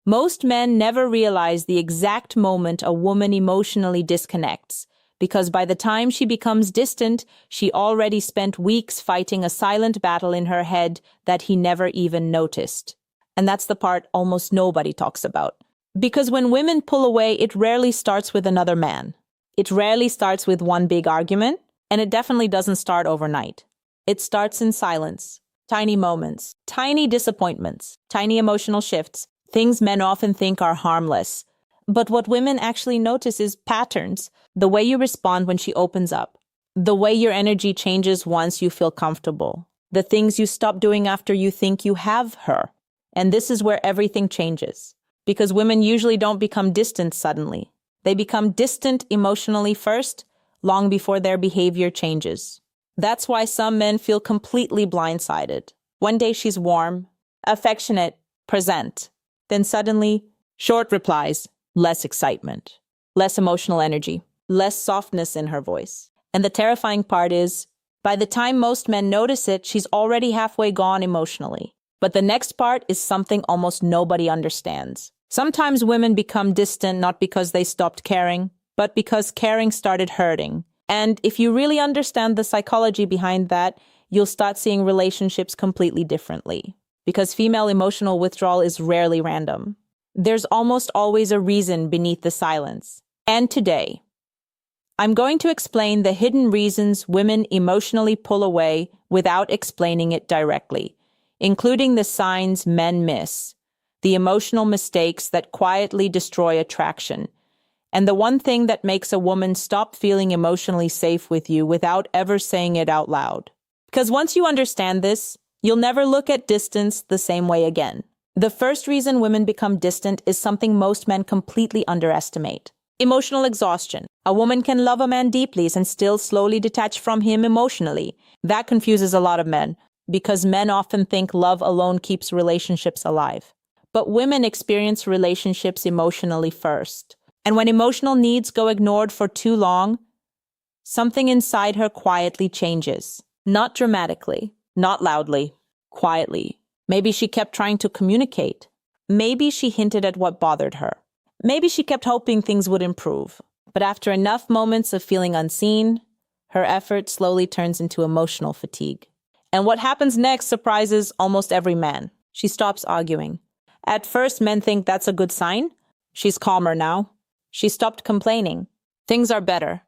Most men never realize the exact moment a woman emotionally disconnects, because by the time she becomes distant, she already spent weeks fighting a silent battle in her head that he never even noticed. And that's the part almost nobody talks about. Because when women pull away, it rarely starts with another man. It rarely starts with one big argument, and it definitely doesn't start overnight. It starts in silence, tiny moments, tiny disappointments, tiny emotional shifts, things men often think are harmless. But what women actually notice is patterns, the way you respond when she opens up, the way your energy changes once you feel comfortable, the things you stop doing after you think you have her. And this is where everything changes. Because women usually don't become distant suddenly. They become distant emotionally first, long before their behavior changes. That's why some men feel completely blindsided. One day she's warm, affectionate, present. Then suddenly, short replies, less excitement, less emotional energy, less softness in her voice. And the terrifying part is, by the time most men notice it, she's already halfway gone emotionally. But the next part is something almost nobody understands. Sometimes women become distant not because they stopped caring, but because caring started hurting. And if you really understand the psychology behind that, you'll start seeing relationships completely differently. Because female emotional withdrawal is rarely random. There's almost always a reason beneath the silence. And today, I'm going to explain the hidden reasons women emotionally pull away without explaining it directly, including the signs men miss, the emotional mistakes that quietly destroy attraction, and the one thing that makes a woman stop feeling emotionally safe with you without ever saying it out loud. Because once you understand this, you'll never look at distance the same way again. The first reason women become distant is something most men completely underestimate. Emotional exhaustion. A woman can love a man deeply and still slowly detach from him emotionally. That confuses a lot of men, because men often think love alone keeps relationships alive. But women experience relationships emotionally first. And when emotional needs go ignored for too long, something inside her quietly changes. Not dramatically, not loudly, quietly. Maybe she kept trying to communicate. Maybe she hinted at what bothered her. Maybe she kept hoping things would improve. But after enough moments of feeling unseen, her effort slowly turns into emotional fatigue. And what happens next surprises almost every man. She stops arguing. At first, men think that's a good sign. She's calmer now. She stopped complaining. Things are better.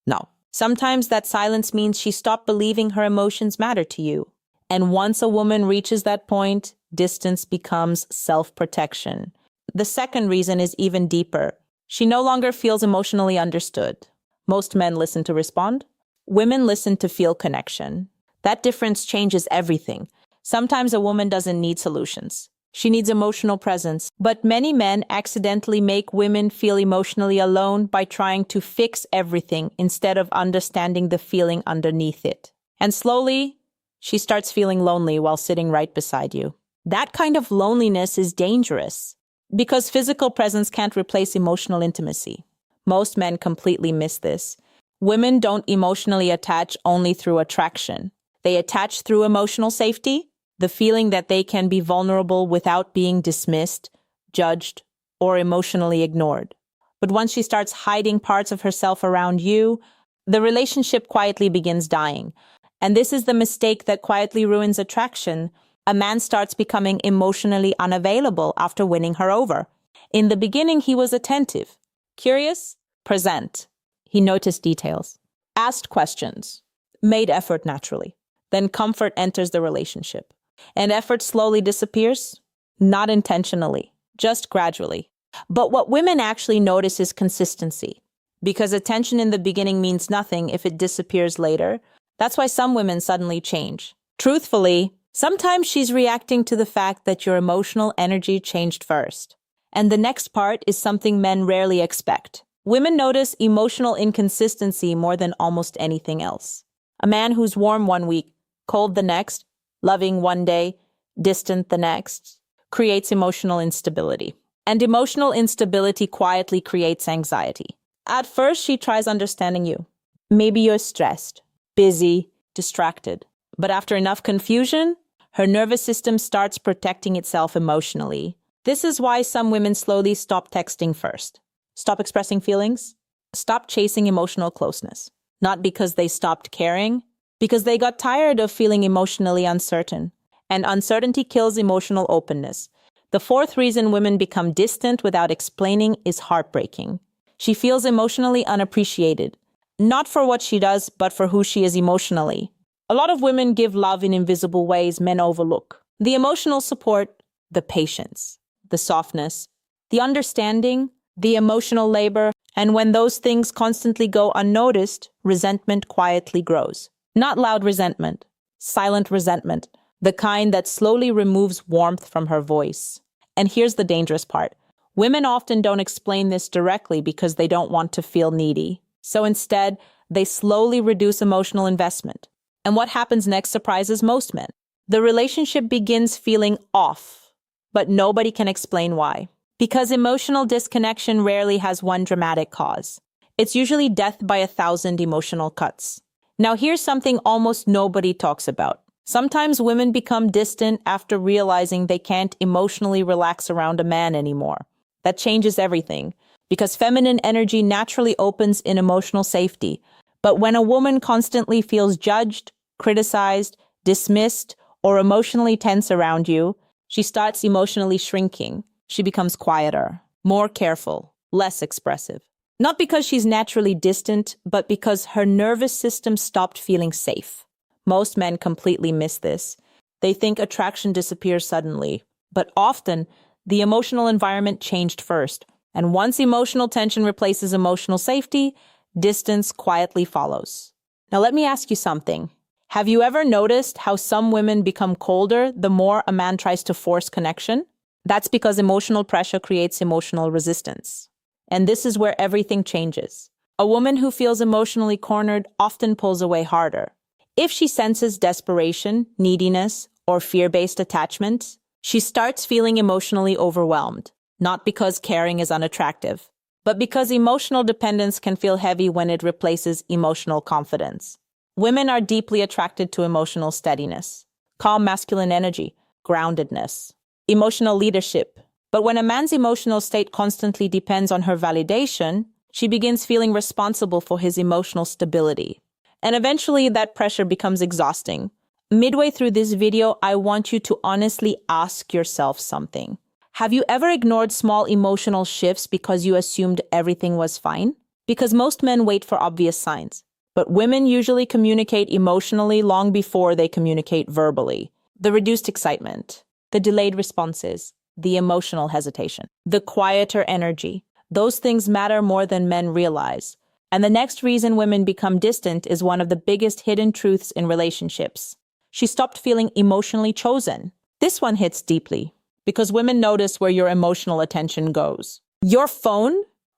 No. Sometimes that silence means she stopped believing her emotions matter to you. And once a woman reaches that point, distance becomes self-protection. The second reason is even deeper. She no longer feels emotionally understood. Most men listen to respond. Women listen to feel connection. That difference changes everything. Sometimes a woman doesn't need solutions. She needs emotional presence. But many men accidentally make women feel emotionally alone by trying to fix everything instead of understanding the feeling underneath it. And slowly, she starts feeling lonely while sitting right beside you. That kind of loneliness is dangerous because physical presence can't replace emotional intimacy. Most men completely miss this. Women don't emotionally attach only through attraction. They attach through emotional safety, the feeling that they can be vulnerable without being dismissed, judged, or emotionally ignored. But once she starts hiding parts of herself around you, the relationship quietly begins dying. And this is the mistake that quietly ruins attraction. A man starts becoming emotionally unavailable after winning her over. In the beginning, he was attentive, curious, present. He noticed details, asked questions, made effort naturally. Then comfort enters the relationship. And effort slowly disappears, not intentionally, just gradually. But what women actually notice is consistency. Because attention in the beginning means nothing if it disappears later. That's why some women suddenly change. Truthfully, sometimes she's reacting to the fact that your emotional energy changed first. And the next part is something men rarely expect. Women notice emotional inconsistency more than almost anything else. A man who's warm one week, cold the next, loving one day, distant the next, creates emotional instability. And emotional instability quietly creates anxiety. At first, she tries understanding you. Maybe you're stressed, busy, distracted. But after enough confusion, her nervous system starts protecting itself emotionally. This is why some women slowly stop texting first, stop expressing feelings, stop chasing emotional closeness. Not because they stopped caring, because they got tired of feeling emotionally uncertain. And uncertainty kills emotional openness. The fourth reason women become distant without explaining is heartbreaking. She feels emotionally unappreciated, not for what she does, but for who she is emotionally. A lot of women give love in invisible ways men overlook. The emotional support, the patience, the softness, the understanding, the emotional labor, and when those things constantly go unnoticed, resentment quietly grows. Not loud resentment, silent resentment, the kind that slowly removes warmth from her voice. And here's the dangerous part. Women often don't explain this directly because they don't want to feel needy. So instead, they slowly reduce emotional investment. And what happens next surprises most men. The relationship begins feeling off, but nobody can explain why. Because emotional disconnection rarely has one dramatic cause. It's usually death by 1,000 emotional cuts. Now here's something almost nobody talks about. Sometimes women become distant after realizing they can't emotionally relax around a man anymore. That changes everything, because feminine energy naturally opens in emotional safety. But when a woman constantly feels judged, criticized, dismissed, or emotionally tense around you, she starts emotionally shrinking. She becomes quieter, more careful, less expressive. Not because she's naturally distant, but because her nervous system stopped feeling safe. Most men completely miss this. They think attraction disappears suddenly, but often the emotional environment changed first. And once emotional tension replaces emotional safety, distance quietly follows. Now let me ask you something. Have you ever noticed how some women become colder the more a man tries to force connection? That's because emotional pressure creates emotional resistance. And this is where everything changes. A woman who feels emotionally cornered often pulls away harder. If she senses desperation, neediness, or fear-based attachment, she starts feeling emotionally overwhelmed, not because caring is unattractive, but because emotional dependence can feel heavy when it replaces emotional confidence. Women are deeply attracted to emotional steadiness, calm masculine energy, groundedness, emotional leadership. But when a man's emotional state constantly depends on her validation, she begins feeling responsible for his emotional stability. And eventually that pressure becomes exhausting. Midway through this video, I want you to honestly ask yourself something. Have you ever ignored small emotional shifts because you assumed everything was fine? Because most men wait for obvious signs, but women usually communicate emotionally long before they communicate verbally. The reduced excitement, the delayed responses, the emotional hesitation, the quieter energy. Those things matter more than men realize. And the next reason women become distant is one of the biggest hidden truths in relationships. She stopped feeling emotionally chosen. This one hits deeply, because women notice where your emotional attention goes. Your phone,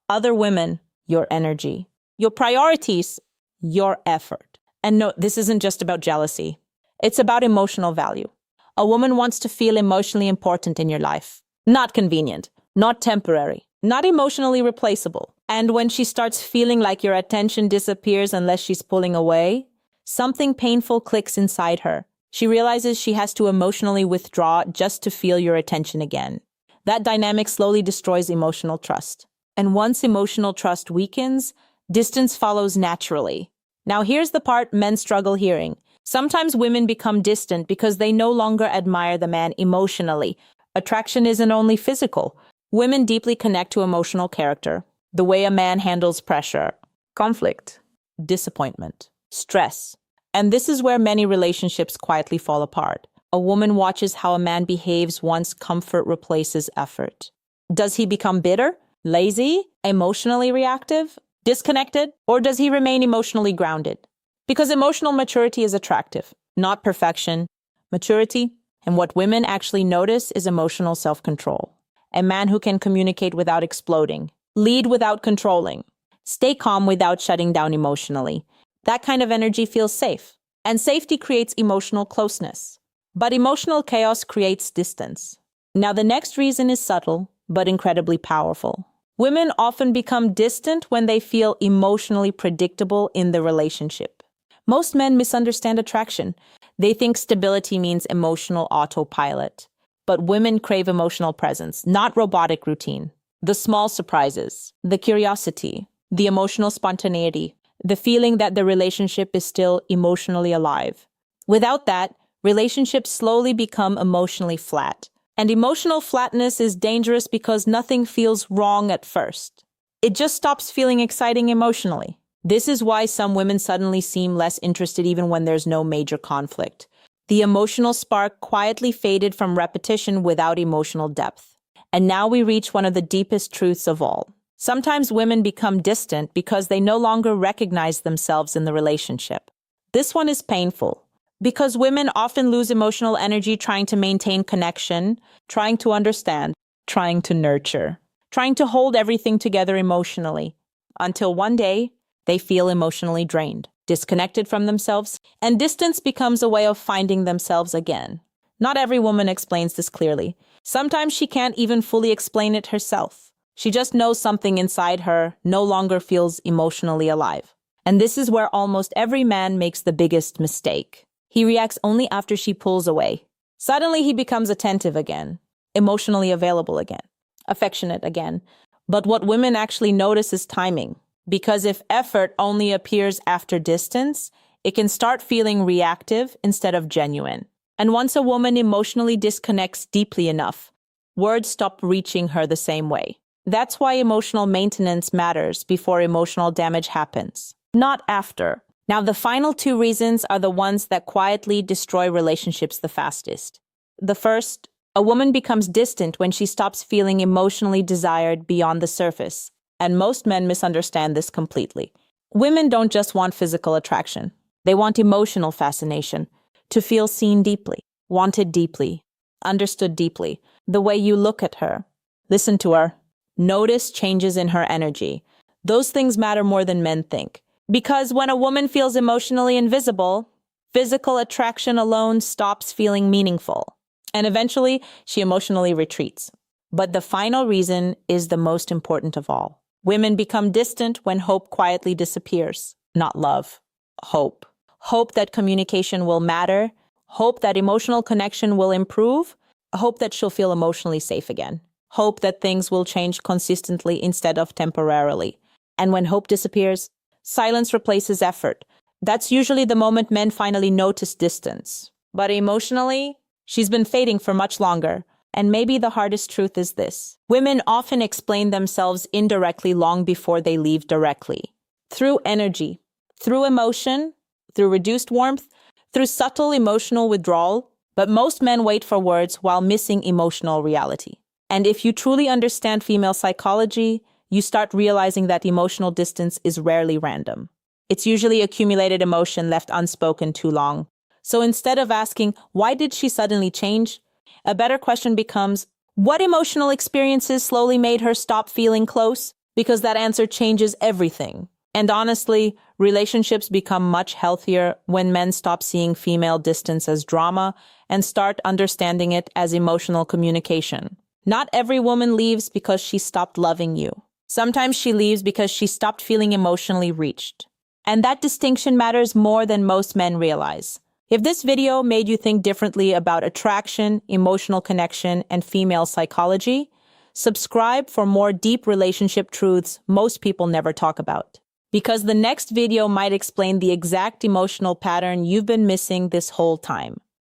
other women, your energy. Your priorities, your effort. And no, this isn't just about jealousy. It's about emotional value. A woman wants to feel emotionally important in your life. Not convenient, not temporary, not emotionally replaceable. And when she starts feeling like your attention disappears unless she's pulling away, something painful clicks inside her. She realizes she has to emotionally withdraw just to feel your attention again. That dynamic slowly destroys emotional trust. And once emotional trust weakens, distance follows naturally. Now here's the part men struggle hearing. Sometimes women become distant because they no longer admire the man emotionally. Attraction isn't only physical. Women deeply connect to emotional character. The way a man handles pressure, conflict, disappointment, stress. And this is where many relationships quietly fall apart. A woman watches how a man behaves once comfort replaces effort. Does he become bitter, lazy, emotionally reactive, disconnected, or does he remain emotionally grounded? Because emotional maturity is attractive, not perfection. Maturity, and what women actually notice, is emotional self-control. A man who can communicate without exploding, lead without controlling, stay calm without shutting down emotionally. That kind of energy feels safe, and safety creates emotional closeness. But emotional chaos creates distance. Now, the next reason is subtle, but incredibly powerful. Women often become distant when they feel emotionally predictable in the relationship. Most men misunderstand attraction. They think stability means emotional autopilot. But women crave emotional presence, not robotic routine. The small surprises, the curiosity, the emotional spontaneity, the feeling that the relationship is still emotionally alive. Without that, relationships slowly become emotionally flat. And emotional flatness is dangerous because nothing feels wrong at first. It just stops feeling exciting emotionally. This is why some women suddenly seem less interested even when there's no major conflict. The emotional spark quietly faded from repetition without emotional depth. And now we reach one of the deepest truths of all. Sometimes women become distant because they no longer recognize themselves in the relationship. This one is painful because women often lose emotional energy trying to maintain connection, trying to understand, trying to nurture, trying to hold everything together emotionally, until one day they feel emotionally drained, disconnected from themselves, and distance becomes a way of finding themselves again. Not every woman explains this clearly. Sometimes she can't even fully explain it herself. She just knows something inside her no longer feels emotionally alive. And this is where almost every man makes the biggest mistake. He reacts only after she pulls away. Suddenly he becomes attentive again, emotionally available again, affectionate again. But what women actually notice is timing. Because if effort only appears after distance, it can start feeling reactive instead of genuine. And once a woman emotionally disconnects deeply enough, words stop reaching her the same way. That's why emotional maintenance matters before emotional damage happens, not after. Now, the final two reasons are the ones that quietly destroy relationships the fastest. The first, a woman becomes distant when she stops feeling emotionally desired beyond the surface. And most men misunderstand this completely. Women don't just want physical attraction. They want emotional fascination. To feel seen deeply, wanted deeply, understood deeply. The way you look at her, listen to her, notice changes in her energy. Those things matter more than men think. Because when a woman feels emotionally invisible, physical attraction alone stops feeling meaningful. And eventually, she emotionally retreats. But the final reason is the most important of all. Women become distant when hope quietly disappears. Not love, hope. Hope that communication will matter, hope that emotional connection will improve, hope that she'll feel emotionally safe again, hope that things will change consistently instead of temporarily. And when hope disappears, silence replaces effort. That's usually the moment men finally notice distance. But emotionally, she's been fading for much longer. And maybe the hardest truth is this. Women often explain themselves indirectly long before they leave directly. Through energy, through emotion, through reduced warmth, through subtle emotional withdrawal, but most men wait for words while missing emotional reality. And if you truly understand female psychology, you start realizing that emotional distance is rarely random. It's usually accumulated emotion left unspoken too long. So instead of asking, why did she suddenly change? A better question becomes, what emotional experiences slowly made her stop feeling close? Because that answer changes everything. And honestly, relationships become much healthier when men stop seeing female distance as drama and start understanding it as emotional communication. Not every woman leaves because she stopped loving you. Sometimes she leaves because she stopped feeling emotionally reached. And that distinction matters more than most men realize. If this video made you think differently about attraction, emotional connection, and female psychology, subscribe for more deep relationship truths most people never talk about. Because the next video might explain the exact emotional pattern you've been missing this whole time.